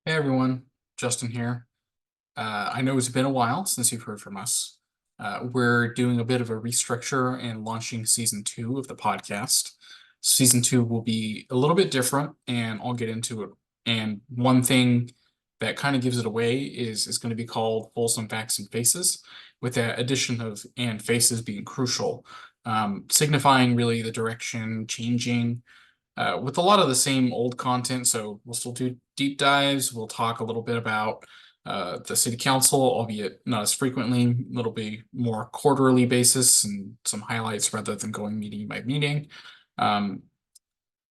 Hey everyone, Justin here. I know it's been a while since you've heard from us. We're doing a bit of a restructure and launching season two of the podcast. Season two will be a little bit different, and I'll get into it. And one thing that kind of gives it away is it's going to be called Folsom Facts and Faces, with the addition of and faces being crucial, signifying really the direction changing with a lot of the same old content. So we'll still do deep dives. We'll talk a little bit about the city council, albeit not as frequently. It'll be more quarterly basis and some highlights rather than going meeting by meeting. Um,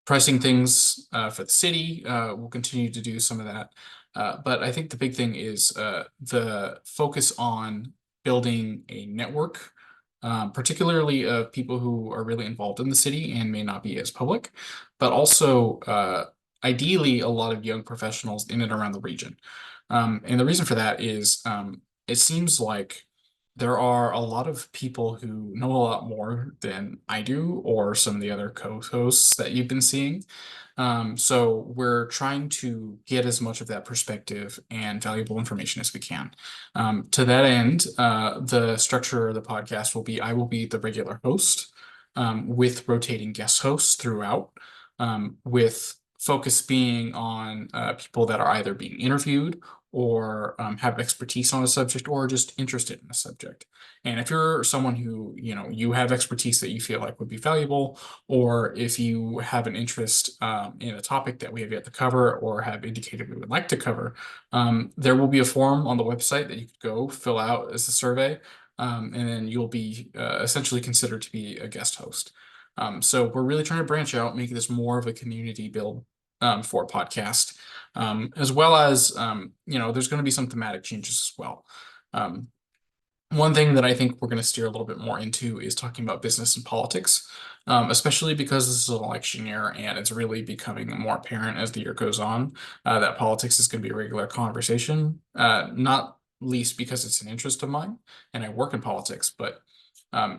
Pricing things for the city. We'll continue to do some of that. But I think the big thing is the focus on building a network, particularly of people who are really involved in the city and may not be as public, but also ideally a lot of young professionals in and around the region. And the reason for that is it seems like there are a lot of people who know a lot more than I do or some of the other co-hosts that you've been seeing. So we're trying to get as much of that perspective and valuable information as we can. To that end, the structure of the podcast will be I will be the regular host with rotating guest hosts throughout, with focus being on people that are either being interviewed or have expertise on a subject or just interested in a subject. And if you're someone who, you have expertise that you feel like would be valuable, or if you have an interest in a topic that we have yet to cover or have indicated we would like to cover, there will be a form on the website that you could go fill out as a survey, and then you'll be essentially considered to be a guest host. So we're really trying to branch out, make this more of a community build for a podcast, as well as there's going to be some thematic changes as well. Um, One thing that I think we're going to steer a little bit more into is talking about business and politics, especially because this is an election year and it's really becoming more apparent as the year goes on that politics is going to be a regular conversation, not least because it's an interest of mine and I work in politics, but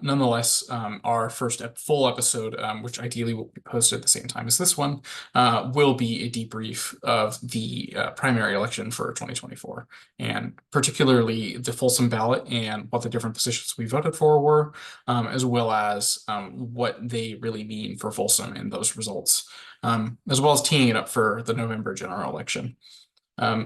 nonetheless, our first full episode, which ideally will be posted at the same time as this one, will be a debrief of the primary election for 2024, and particularly the Folsom ballot and what the different positions we voted for were, as well as what they really mean for Folsom and those results, as well as teeing it up for the November general election.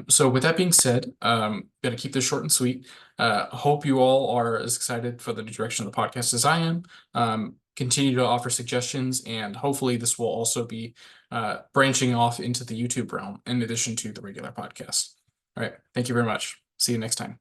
So with that being said, gonna keep this short and sweet. Hope you all are as excited for the direction of the podcast as I am. Continue to offer suggestions, and hopefully this will also be branching off into the YouTube realm in addition to the regular podcast. All right, thank you very much. See you next time.